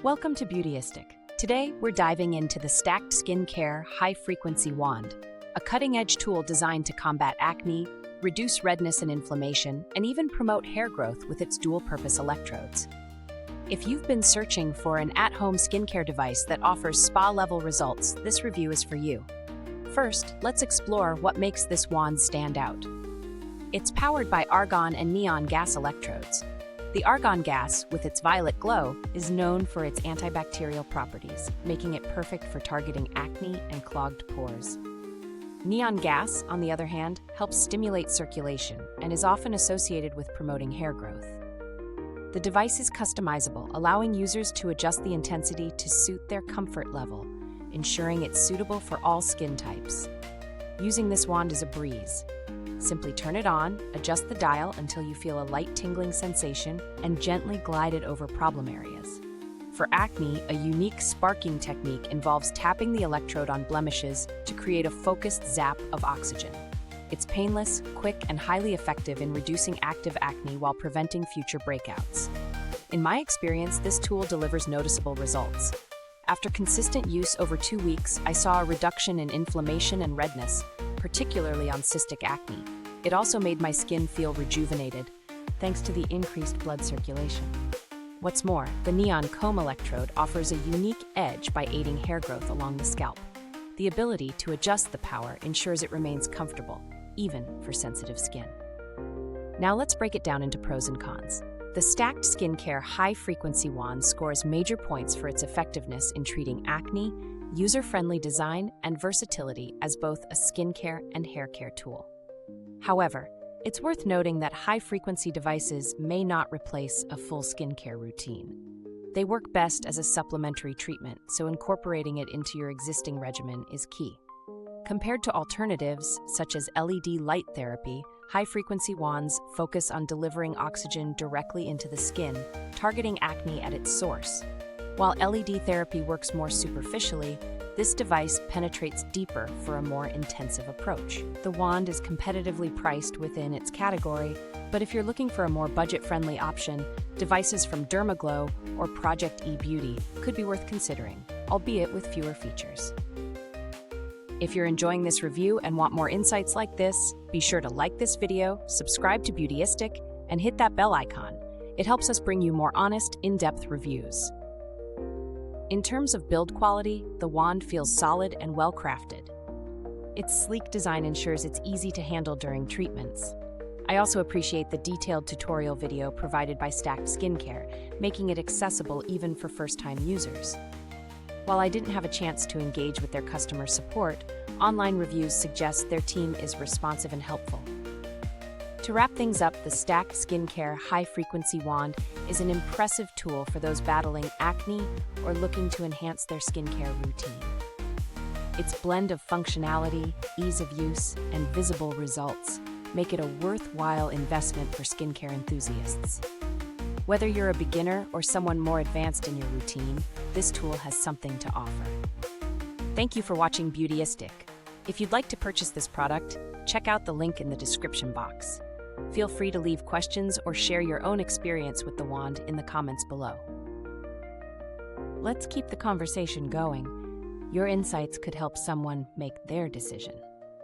Welcome to Beautyistic. Today, we're diving into the StackedSkincare High-Frequency Wand, a cutting-edge tool designed to combat acne, reduce redness and inflammation, and even promote hair growth with its dual-purpose electrodes. If you've been searching for an at-home skincare device that offers spa-level results, this review is for you. First, let's explore what makes this wand stand out. It's powered by Argon and Neon gas electrodes. The argon gas, with its violet glow, is known for its antibacterial properties, making it perfect for targeting acne and clogged pores. Neon gas, on the other hand, helps stimulate circulation and is often associated with promoting hair growth. The device is customizable, allowing users to adjust the intensity to suit their comfort level, ensuring it's suitable for all skin types. Using this wand is a breeze. Simply turn it on, adjust the dial until you feel a light tingling sensation, and gently glide it over problem areas. For acne, a unique sparking technique involves tapping the electrode on blemishes to create a focused zap of oxygen. It's painless, quick, and highly effective in reducing active acne while preventing future breakouts. In my experience, this tool delivers noticeable results. After consistent use over 2 weeks, I saw a reduction in inflammation and redness, particularly on cystic acne. It also made my skin feel rejuvenated, thanks to the increased blood circulation. What's more, the Neon comb electrode offers a unique edge by aiding hair growth along the scalp. The ability to adjust the power ensures it remains comfortable, even for sensitive skin. Now let's break it down into pros and cons. The StackedSkincare High-Frequency Wand scores major points for its effectiveness in treating acne, user-friendly design, and versatility as both a skincare and hair care tool. However, it's worth noting that high-frequency devices may not replace a full skincare routine. They work best as a supplementary treatment, so incorporating it into your existing regimen is key. Compared to alternatives, such as LED light therapy, high-frequency wands focus on delivering oxygen directly into the skin, targeting acne at its source. While LED therapy works more superficially, this device penetrates deeper for a more intensive approach. The wand is competitively priced within its category, but if you're looking for a more budget-friendly option, devices from Dermaglow or Project E-Beauty could be worth considering, albeit with fewer features. If you're enjoying this review and want more insights like this, be sure to like this video, subscribe to Beautyistic, and hit that bell icon. It helps us bring you more honest, in-depth reviews. In terms of build quality, the wand feels solid and well-crafted. Its sleek design ensures it's easy to handle during treatments. I also appreciate the detailed tutorial video provided by StackedSkincare, making it accessible even for first-time users. While I didn't have a chance to engage with their customer support, online reviews suggest their team is responsive and helpful. To wrap things up, the StackedSkincare High-Frequency Wand is an impressive tool for those battling acne or looking to enhance their skincare routine. Its blend of functionality, ease of use, and visible results make it a worthwhile investment for skincare enthusiasts. Whether you're a beginner or someone more advanced in your routine, this tool has something to offer. Thank you for watching Beautyistic. If you'd like to purchase this product, check out the link in the description box. Feel free to leave questions or share your own experience with the wand in the comments below. Let's keep the conversation going. Your insights could help someone make their decision.